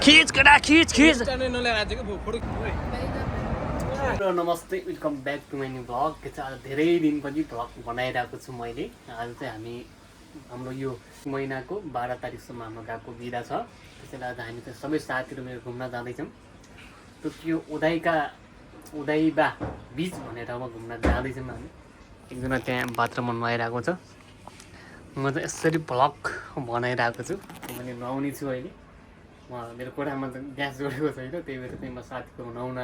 खिच केटा खिच खिच। नमस्ते, welcome back to my new vlog. के चाहिँ आज धेरै दिनपछि भ्लग बनाइरहेको छु मैले। आज चाहिँ हामी हाम्रो यो महिनाको 12 तारिकसम्म हाम्रो गएको बिदा छ। त्यसैले आज हामी चाहिँ सबै साथीहरू मेरो घुम्न जाँदैछौँ। त्यो उदाइबा बिच भन्ने ठाउँमा घुम्न जाँदैछौँ हामी। एकजना त्यहाँ बाथरुममा नुहाइरहेको छ। म चाहिँ यसरी भ्लग बनाइरहेको छु। मैले नुहाउने छु अहिले। मेरो कोठामा त ग्यास जोडेको छैन, त्यही भएर चाहिँ म साथीको नुहाउन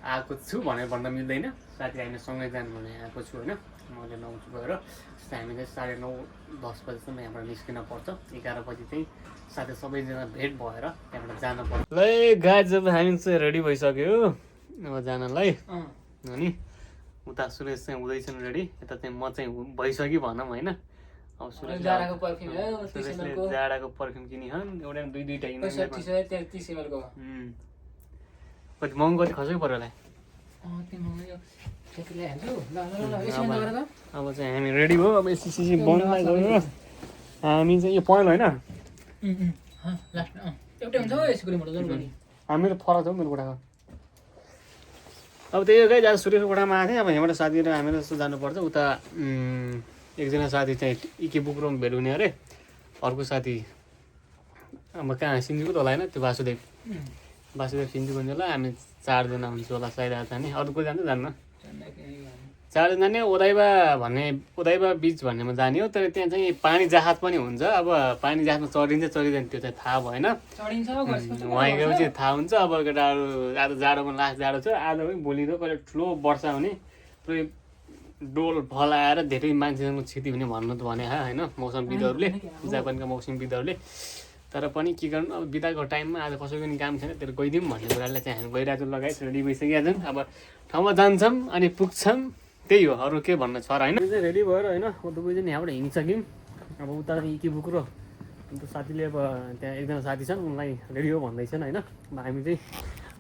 आएको छु भनेर भन्न मिल्दैन। साथी हामी सँगै जानु भने आएको छु होइन। मैले नुहाउँछु गएर। जस्तै हामी चाहिँ 9:30-10 बजीसम्म यहाँबाट निस्किन पर्छ। 11 बजी चाहिँ साथी सबैजना भेट भएर त्यहाँबाट जानु पर्छ। ल गाइज, जब हामी चाहिँ रेडी भइसक्यो अब जानलाई अनि उता सुरेश चाहिँ हुँदैछन् रेडी। यता चाहिँ म चाहिँ भइसक्यो भनौँ होइन। अब जाडाको पर्फ्युम हो, जाडाको पर्फ्युम किनिहन् एउटा दुईटा किन्नु। 33 ml को कति महँगो कति खर्चै पर्यो होला। अब चाहिँ हामी रेडी भयो। अब एससी बन्द गरेर हामी चाहिँ यो पहिलो होइन हामी त फरक छ मेरो कोठाको। अब त्यही हो क्या, आज सुरेशको कोठामा आएको थिएँ। अब यहाँबाट साथीहरू हामीहरू जस्तो जानुपर्छ। उता एकजना साथी चाहिँ इके बुकरोम भेट हुने अरे। अर्को साथी अब कहाँ सिन्जुको त होला होइन, त्यो वासुदेव सिन्जुको हुने होला। हामी 4 जना हुन्छ होला सायद आज जाने। अरू कोही जान्छ जान्न, 4 जना जाने। उदाइबा बिच भन्नेमा जाने हो। तर त्यहाँ चाहिँ पानी जहाज पनि हुन्छ। अब पानी जहाजमा चढिँदैन त्यो चाहिँ थाहा भएन। वहाँ गएपछि थाहा हुन्छ। अब केटाहरू आज जाडोमा लास्ट जाडो छ। आज पनि भोलि त कहिले ठुलो वर्षा हुने, पुरै डोल फलाएर धेरै मान्छेसँग क्षति हुने भन्नु त भने होइन मौसमविदहरूले, जापानका मौसमविदहरूले। तर पनि के गर्नु, अब बिदाको टाइममा आज कसैको पनि काम छैन, त्यो गइदिउँ भन्ने कुरालाई चाहिँ हामी गइरहेको छौँ। लगायत रेडी भइसकेका छौँ। अब ठाउँमा जान्छौँ अनि पुग्छौँ, त्यही हो, अरू के भन्न छ र होइन। चाहिँ रेडी भएर होइन दुवैजना यहाँबाट हिँडिसक्यौँ। अब उता इके बुक र अन्त साथीले अब त्यहाँ एकजना साथी छन्, उनलाई रेडी हो भन्दैछन् होइन। अब हामी चाहिँ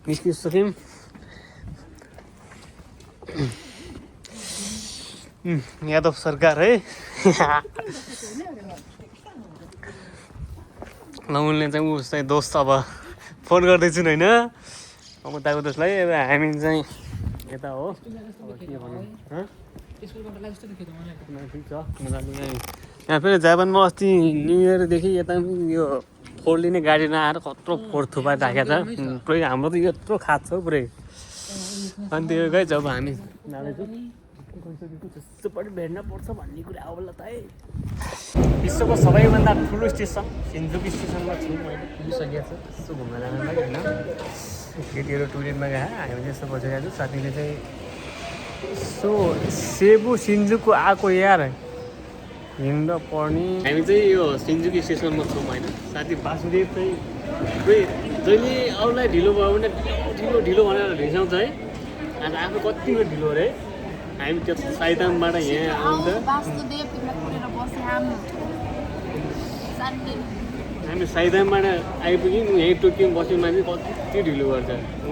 निस्किसक्यौँ। यादव सरकार है। ल उनले चाहिँ ऊ चाहिँ दोस्त अब फोन गर्दैछन् होइन। अब उताको दोस्तलाई अब हामी चाहिँ यता हो। अब के भनौँ, ठिक छ मजाले। यहाँ फेरि जापानमा अस्ति न्यु इयरदेखि यता यो फोहोर लिने गाडी नआएर कत्रो फोहोर थुपाएर राखेको छ। पुरै हाम्रो त यत्रो खाँच छ पुरै। अनि त्यो गएछ। अब हामी जाँदैछौँ। त्यसोपट्टि भेट्न पर्छ भन्ने कुरा अब ल त है। विश्वको सबैभन्दा ठुलो स्टेसन सिन्जुकी स्टेसनमा छु मैले, पुगिसकेको छु। यसो घुम्न जानुलाई होइन। केटीहरू टुरिस्टमा गए, हामी चाहिँ यस्तो बसिरहेको छु। साथीले चाहिँ यसो सेबु सिन्जुको आएको यार हिँड्न पर्ने। हामी चाहिँ यो सिन्जुकी स्टेसनमा छौँ होइन। साथी वासुदेव चाहिँ जहिले अरूलाई ढिलो भयो भने ढिलो भनेर रिसाउँछ है। आज आफू कतिको ढिलो अरे। हामी त्यो साइदामबाट यहाँ आउँदा हामी साइदामबाट आइपुग्यौँ। यहीँ टोक्यौँ बस्यौँ। मान्छे कति ढिलो गर्छ।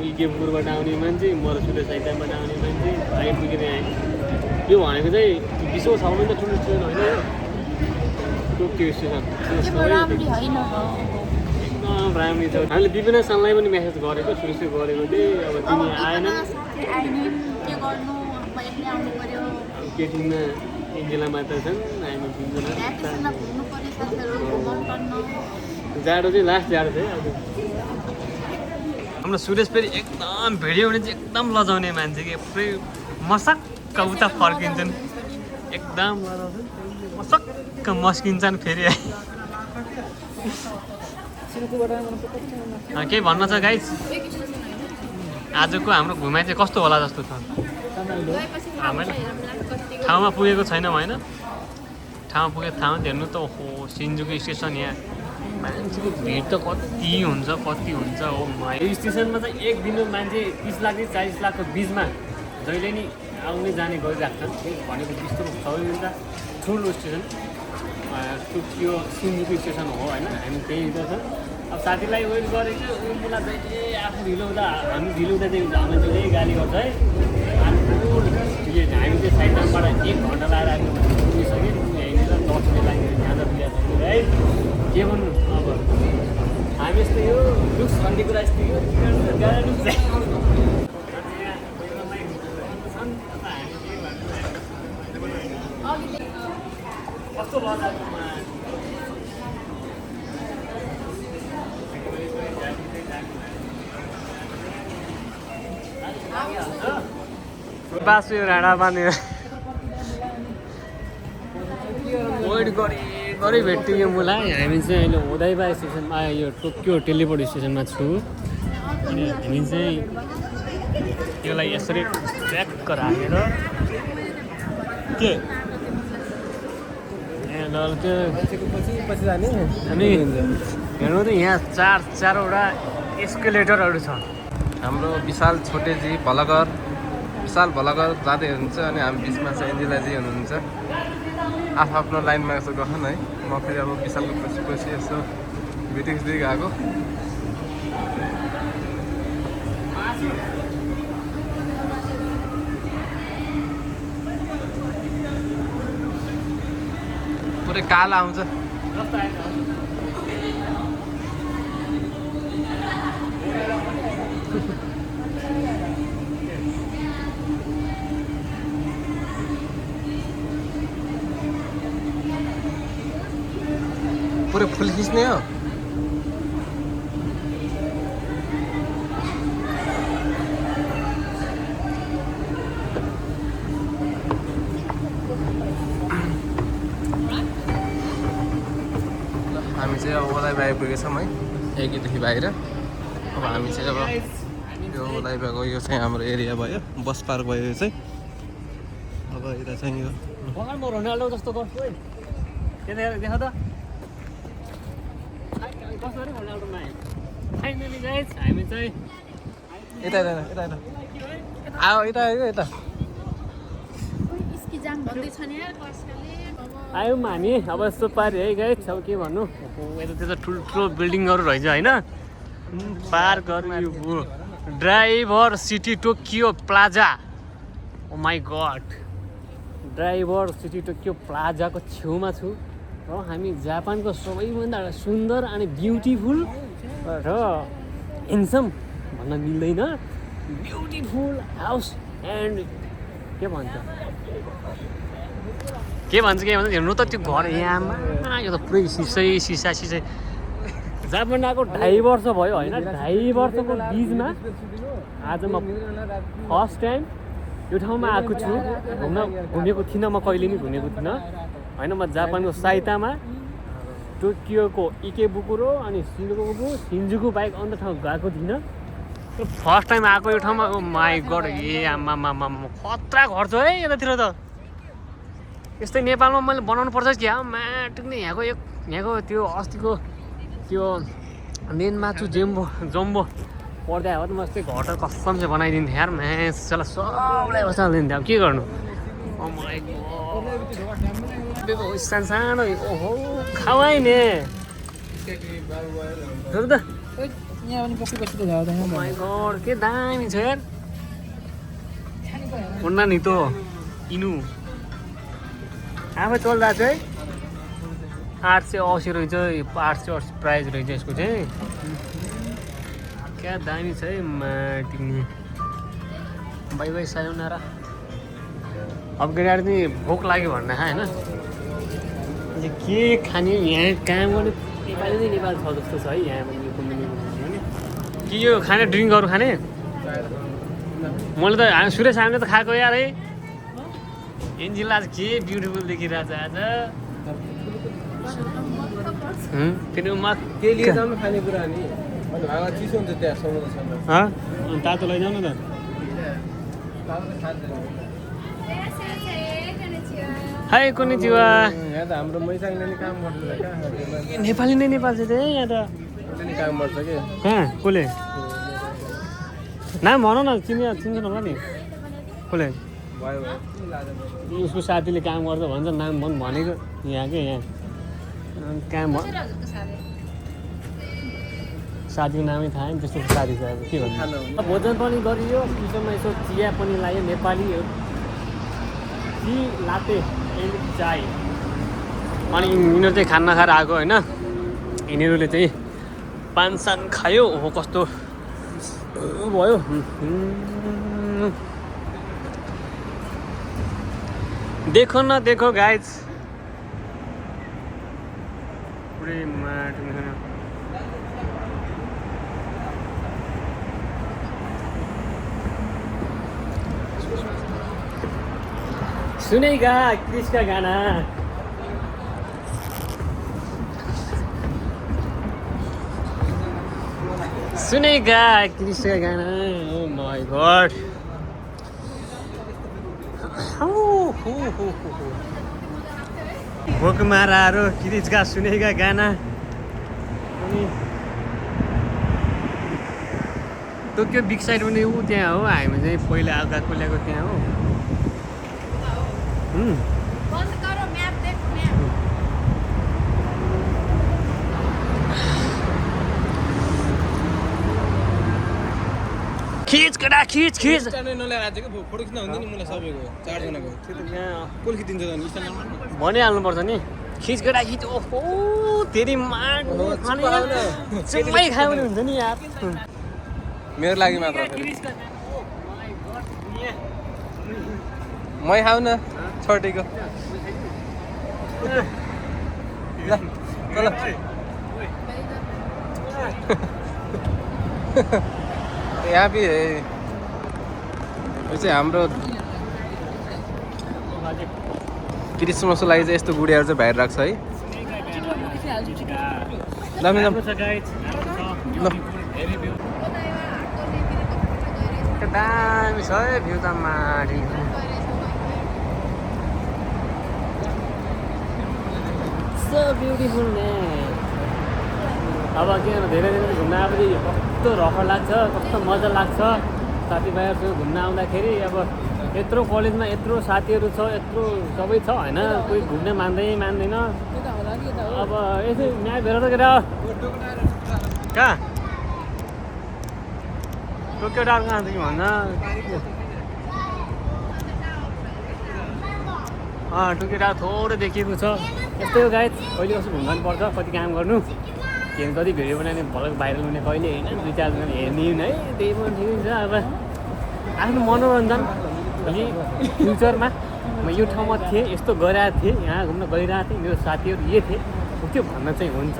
इके बुकुरबाट आउने मान्छे, म र सुरेश साइदामबाट आउने मान्छे आइपुगेर आएँ। यो भनेको चाहिँ विश्व सबैभन्दा ठुलो स्टेसन होइन यो टोकियो स्टेसन। एकदम राम्रै छ। हामीले विभिन्न साललाई पनि मेसेज गरेको, सुरेशले गरेको थिएँ। अब तिमी आएन। केटीमा एन्जेला माता छन्, हामी 2 जना। जाडो चाहिँ लास्ट जाडो थियो आज। हाम्रो सुरेश फेरि एकदम भिडियो भने चाहिँ एकदम लजाउने मान्छे कि पुरै मसक्क उता फर्किन्छन्। एकदम लजाउँछन्, मसक्क मस्किन्छन् फेरि। केही भन्न छ गाइस? आजको हाम्रो घुमाइ चाहिँ कस्तो होला जस्तो छ? ठाउँमा पुगेको छैनौँ होइन। ठाउँमा पुगेको ठाउँमा हेर्नु त हो सिन्जुकी स्टेसन। यहाँ मान्छेको भिड त कति हुन्छ हो। यो स्टेसनमा चाहिँ एक दिनमा मान्छे 30 लाखदेखि 40 लाखको बिचमा जहिले नि आउने जाने गरिरहेको छ। भनेको विश्वको सबैभन्दा ठुलो स्टेसन टोकियो सिन्जुकी स्टेसन हो होइन। हामी त्यहीँ छ। अब साथीलाई वेट गरेको उसलाई जहिले आफू ढिलो हुँदा हामी ढिलो हुँदा चाहिँ हामी जहिले गाली गर्छ है। हामी चाहिँ साइदामबाट 1 घन्टा लगाएर आएको पुगिसक्यो। यहीँनिर 10 मिनट लाग्यो। यहाँ त पुगेको छैन है। के भन्नु अब हामी यस्तो यो लुक्स भन्ने कुरा यस्तो यो कस्तो बजारमा बासु राणा बाँधेर वेट गरी भेट्यो यो मलाई हामी चाहिँ अहिले ओदाइबा स्टेसनमा यो टोकियो टेलिपोर्ट स्टेसनमा छु अनि हामी चाहिँ यसलाई यसरी ट्र्याक्क राखेर के पछि जाने हामी हेर्नु त यहाँ चारवटा एस्केलेटरहरू छ हाम्रो विशाल छोटेजी भलगर विशाल भलगर जाँदै हुनुहुन्छ अनि हामी बिचमा चाहिँ इन्दिलाजी हुनुहुन्छ आफ्नो लाइनमा यसो गहन है म फेरि अब विशालको पछि यसो भिडियो खिच्दै गएको पुरै काला आउँछ पुरै फुल खिच्ने हो हामी चाहिँ अब ओलाइबा आइपुगेछौँ है एकैदेखि बाहिर अब हामी चाहिँ अब यो ओलाइबाको यो चाहिँ हाम्रो एरिया भयो बस पार्क भयो यो चाहिँ अब यता चाहिँ यो भगवान् म रोनाल्डो जस्तो गर्छु है त्यहाँ देख त कसरी रोनाल्डोमा फाइनली गाइस हामी चाहिँ यता आयो यता आयो यता आयौँ हामी अब यस्तो पारि है गाइस अब के भन्नु यता ठुल्ठुलो बिल्डिङहरू रहेछ होइन पार्कहरू यो Driver City Tokyo Plaza oh my god Driver City Tokyo प्लाजाको छेउमा छु र हामी जापानको सबैभन्दा सुन्दर अनि ब्युटिफुल र हेन्सम भन्न मिल्दैन ब्युटिफुल हाउस एन्ड के भन्छ हेर्नु त त्यो घर यहाँमा यो त पुरै सिसा जापान आएको 2.5 वर्ष भयो होइन 2.5 वर्षको बिचमा आज म फर्स्ट टाइम यो ठाउँमा आएको छु घुमेको थिइनँ म कहिले पनि घुमेको थिइनँ होइन म जापानको साइतामा टोकियोको इकेबुकुरो अनि सिन्जुकु बाइक अन्त ठाउँ गएको थिइनँ फर्स्ट टाइम आएको यो ठाउँमा माई गड आमा खतरा घर छ है यतातिर त यस्तै नेपालमा मैले बनाउनु पर्छ क्या माटुक नै यहाँको त्यो अस्तिको त्यो मेन माछु जम्बो पर्दा हो त म यस्तै घर त कसम चाहिँ बनाइदिन्थेँ यार म्यासलाई सबलाई बसालिदिन्थेँ अब के गर्नु सानो ओहो खावाइने के दामी छ यार उन्ना नि त इनु आफै चल्दा चाहिँ 880 रहेछ 880 प्राइस रहेछ यसको चाहिँ क्या दामी छ है माटिनी बाई सायोनारा अब केटाहरू चाहिँ भोक लाग्यो भन्दा होइन के खाने यहाँ काम गर्ने नेपाली नै नेपाल छ जस्तो छ है यहाँ कि यो खाने ड्रिङ्कहरू खाने मैले त सुरेश हामीले त खाएको यार है एन्जिला के ब्युटिफुल देखिरहेछ आज फेरि तातो लैजाऊ न त हाई कोनिचिवा यहाँ त हाम्रो मैसाङले नि काम गर्छ नेपाली नै नेपाल चाहिँ यहाँ त काम गर्छ कि कहाँ कसले नाम भन न चिन्छ होला नि कसले उसको साथीले काम गर्छ भन्छ नाम भनेको यहाँ के यहाँ काम साथीको नामै थाहा नि त्यस्तो साथी छ अब के भन्नु भोजन पनि गरियो किचनमा यसो चिया पनि लाग्यो नेपाली टी लाटे एन्ड चाय अनि यिनीहरू चाहिँ खाना खाएर आएको होइन यिनीहरूले चाहिँ पानसान खायो हो कस्तो भयो देखो न देखो गाइज पुरै माटो सुनेगा क्रिश का गाना सुनेगा क्रिश का गाना ओ माय गॉड भोक माराहरू क्रिशका सुनेगा गाना अनि टोकियो बिग साइड पनि ऊ त्यहाँ हो हामी चाहिँ पहिला गएको ल्याएको त्यहाँ हो खिच कडा खिच खिच भनिहाल्नुपर्छ नि खिच कडा खिच ओहो तेरी माग चुम्मै खायो भने हुन्छ नि यार मेरो लागि मात्र मै खाऊ न छोटेको ल यहाँ भी है यो चाहिँ हाम्रो क्रिसमसको लागि चाहिँ यस्तो गुडियाहरू चाहिँ बाहिर राख्छ है दामी छ है भ्यू त माडी सो ब्युटिफुल अब के धेरै धेरै घुम्न आएपछि कस्तो रफ लाग्छ कस्तो मजा लाग्छ साथीभाइहरूसँग घुम्न आउँदाखेरि अब यत्रो कलेजमा यत्रो साथीहरू छ यत्रो सबै छ होइन कोही घुम्न मान्दैन अब यसो यहाँ भेर त केटा कहाँ टोकियो टावर कहाँ छ कि भन्दा टोकियो टावर थोरै देखिएको छ यस्तै हो गाइज कहिले कसो घुम्नु पर्छ कति काम गर्नु के कति भिडियो बनाउने भ्लग भाइरल हुने कहिले होइन 2-4 जना हेर्ने है त्यही पनि ठिकै छ अब आफ्नो मनोरञ्जन भोलि फ्युचरमा म यो ठाउँमा थिएँ यस्तो गरिरहेको थिएँ यहाँ घुम्न गइरहेको थिएँ मेरो साथीहरू यो थिए त्यो भन्न चाहिँ हुन्छ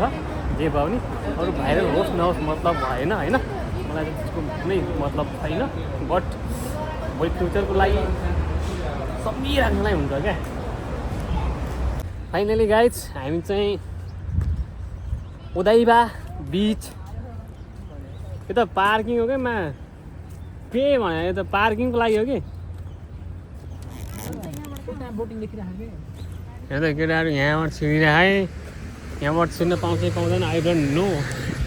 जे भयो नि अरू भाइरल होस् नहोस् मतलब भएन होइन मलाई चाहिँ त्यसको कुनै मतलब छैन बट भोलि फ्युचरको लागि सबै राख्नलाई हुन्छ क्या फाइनली गाइज हामी चाहिँ उदाइबा बिच यो त पार्किङ हो क्या मा के भने यो त पार्किङको लागि हो कि यहाँ त केटाहरू यहाँबाट छिरिराखे यहाँबाट छिर्न पाउँछ पाउँदैन आई डोन्ट नो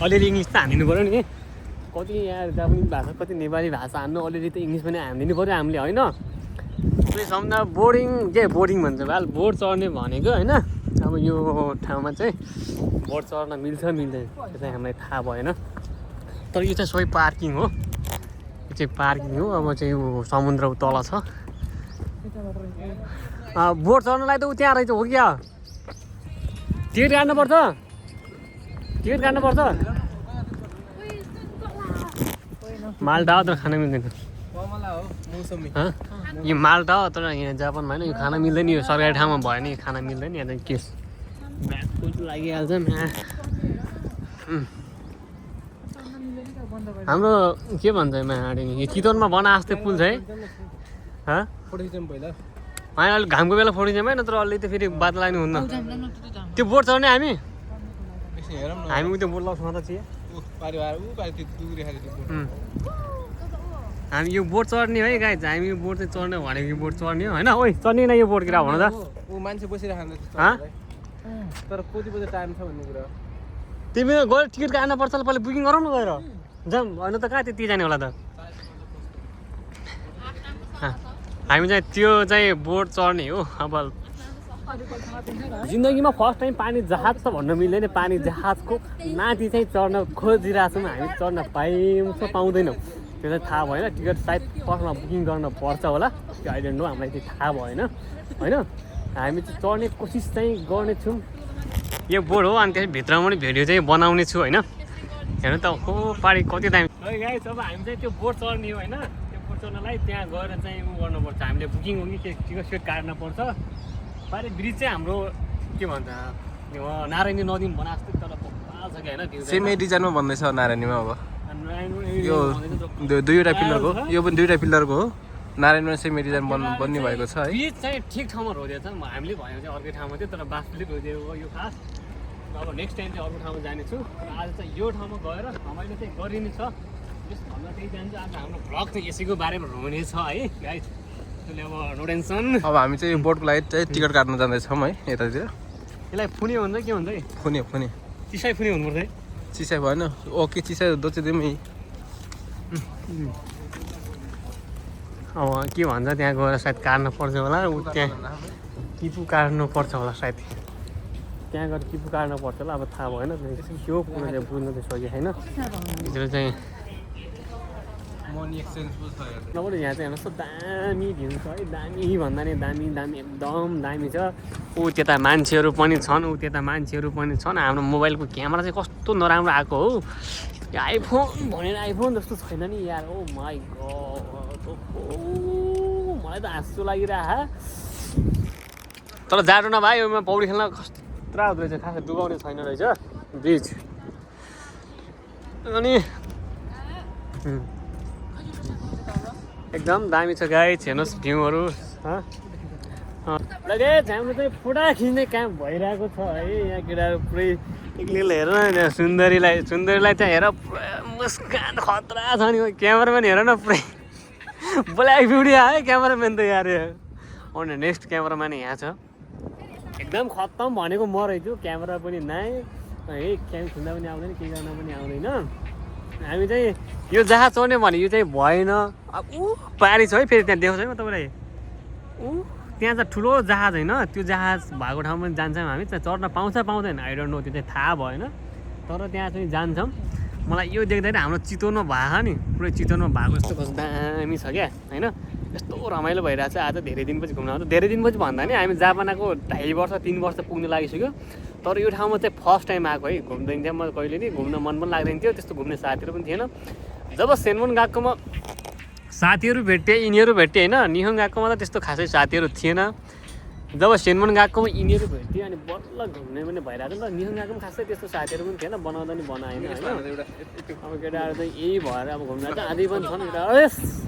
अलिअलि इङ्ग्लिस त हानिदिनु पऱ्यो नि कति यहाँ जापानिज भाषा कति नेपाली भाषा हान्नु अलिअलि त इङ्ग्लिस पनि हानिदिनु पऱ्यो हामीले होइन सम्झ बोर्डिङ भन्छ भाइ बोर्ड चढ्ने भनेको होइन अब यो ठाउँमा चाहिँ बोर्ड चढ्न मिल्छ मिल्दैन त्यो चाहिँ हामीलाई थाहा भएन तर यो चाहिँ सबै पार्किङ हो यो चाहिँ पार्किङ हो अब चाहिँ यो समुद्र तल छ बोर्ड चढ्नलाई त ऊ त्यहाँ रहेछ हो क्या टिकट काट्नुपर्छ माल्टा हो तर खान मिल्दैन यो माल्टा हो तर यहाँ जापानमा होइन यो खान मिल्दैन यो सरकारी ठाउँमा भयो नि खाना मिल्दैन यहाँ त केस ब्यागको लागिहाल्छ हाम्रो के भन्छ यो चितवनमा बना जस्तै पुल छ है होइन अलिक घामको बेला फोटो खिच्यौँ है नत्र अलि त फेरि बात लाग्ने हुन्न त्यो बोट चढ्ने हामी त्यो बोट लगाउँछौँ त चाहिँ हामी यो बोट चढ्ने है गाइज हामी यो बोट चाहिँ चढ्ने भनेको यो बोट चढ्ने हो होइन ओइ चढ्ने न यो बोट किरा भन त मान्छे बसिरहेको तर कति बजे टाइम छ भन्ने कुरा तिमी गएर टिकट काट्न पर्छ पहिला बुकिङ गरौँ न गएर जाउँ होइन त कहाँ त्यति जाने होला त हामी चाहिँ त्यो चाहिँ बोट चढ्ने हो अब जिन्दगीमा फर्स्ट टाइम पानी जहाज त भन्न मिल्दैन पानी जहाजको माथि चाहिँ चढ्न खोजिरहेको छौँ हामी चढ्न पाउँछ पाउँदैनौँ त्यो चाहिँ थाहा भएन टिकट सायद फर्स्टमा बुकिङ गर्न पर्छ होला त्यो अहिले नो हामीलाई चाहिँ थाहा भएन होइन हामी चाहिँ चढ्ने कोसिस चाहिँ गर्नेछौँ यो बोर्ड हो अनि त्यसपछि भित्रमा पनि भिडियो चाहिँ बनाउने छु होइन हेर्नु त हो पारी कति दामी गाइस अब हामी चाहिँ त्यो बोट चढ्ने हो होइन त्यो बोट चढ्नलाई त्यहाँ गएर चाहिँ उ गर्नुपर्छ हामीले बुकिङ हो कि टिकट काट्नुपर्छ पारी ब्रिज चाहिँ हाम्रो के भन्छ यो नारायणी नदीमा बनाएको जस्तो तर बक्का छ कि होइन त्यो सेमै डिजाइनमा भन्दैछ नारायणीमा अब यो दुईवटा पिलरको यो पनि दुईवटा पिलरको हो नारायणमा सेमी डिजाइन बन्ने भएको छ है ब्रिज चाहिँ ठिक ठाउँमा रोजेको छ हामीले भनेको चाहिँ अर्कै ठाउँमा थियो तर बाँसले रोजेको हो यो खास अब नेक्स्ट टाइम चाहिँ अर्को ठाउँमा जानेछु आज चाहिँ यो ठाउँमा गएर रमाइलो चाहिँ गरिने छ यस भन्दा त्यही जान्छ आज हाम्रो भ्लग चाहिँ यसैको बारेमा हुनेछ है गाइस त्यसले अब नो टेन्सन अब हामी चाहिँ यो बोटको लागि चाहिँ टिकट काट्न जाँदैछौँ है यतातिर यसलाई फुने भन्छ के भन्छ है फुने चिसाइ फुने हुनुपर्छ है चिसाइ भएन ओके चिसाइ दोचिदिउँ अब के भन्छ त्यहाँ गएर सायद काट्नु पर्छ होला ऊ त्यहाँ किपु काट्नु पर्छ होला सायद त्यहाँ गएर किपु काट्नु पर्छ होला अब थाहा भएन त्यो कुरो चाहिँ बुझ्नु चाहिँ सकेँ छैन हिजो चाहिँ मनी एक्सचेन्ज पो छ नभए यहाँ चाहिँ हेर्नुहोस् त दामी भ्यू छ है दामी भन्दा नि दामी दामी एकदम दामी छ ऊ त्यता मान्छेहरू पनि छन् ऊ त्यता मान्छेहरू पनि छन् हाम्रो मोबाइलको क्यामेरा चाहिँ कस्तो नराम्रो आएको हो आइफोन भनेर आइफोन जस्तो छैन नि यार ओ माई गड मलाई त हाँसो लागिरह तर जाडो नभए योमा पौडी खेल्न खतरा हुँदो रहेछ खास डुबाउने छैन रहेछ ब्रिज अनि एकदम दामी छ गाइस हेर्नुहोस् भ्यूहरू हाम्रो चाहिँ फोटा खिच्ने काम भइरहेको छ है यहाँ केटाहरू पुरै एक्लै हेर न सुन्दरीलाई चाहिँ हेर पुरा मुस्कान खतरा छ नि क्यामेराम्यान हेर न पुरै ब्ल्याक ब्युटी आयो क्यामेराम्यान त यार अनि नेक्स्ट क्यामेराम्यान यहाँ छ एकदम खत्तम भनेको म रहेछु क्यामेरा पनि नाइ है क्याम खिच्दा पनि आउँदैन के गर्न पनि आउँदैन हामी चाहिँ यो जहाज चढ्ने भने यो चाहिँ भएन अब ऊ पारी छ है फेरि त्यहाँ देखाउँछ है म तपाईँलाई ऊ त्यहाँ चाहिँ ठुलो जहाज होइन त्यो जहाज भएको ठाउँमा पनि जान्छौँ हामी चाहिँ चढ्न पाउँछ पाउँदैन आई डोन्ट नो त्यो चाहिँ थाहा भएन तर त्यहाँ चाहिँ जान्छौँ मलाई यो देख्दाखेरि हाम्रो चितवनमा भएको नि पुरै चितवनमा भएको जस्तो कस्तो दामी छ क्या होइन यस्तो रमाइलो भइरहेको छ आज धेरै दिनपछि घुम्न आउँछ धेरै दिनपछि भन्दा नि हामी जापान आएको 2.5 वर्ष 3 वर्ष पुग्नु लागिसक्यो तर यो ठाउँमा चाहिँ फर्स्ट टाइम आएको है घुम्दैन थियो म कहिले नि घुम्न मन पनि लाग्दैन थियो त्यस्तो घुम्ने साथीहरू पनि थिएन जब सेनमन गएकोमा साथीहरू भेटेँ यिनीहरू भेटेँ होइन निहोङ गएकोमा त त्यस्तो खासै साथीहरू थिएन जब सेनमन गएकोमा यिनीहरू भेटेँ अनि बल्ल घुम्ने पनि भइरहेको नि त निहोङ गएको पनि खासै त्यस्तो साथीहरू पनि थिएन बनाउँदा नि बनाएन होइन अब केटाहरू चाहिँ यही भएर अब घुम्दा चाहिँ आधी पनि छन् केटा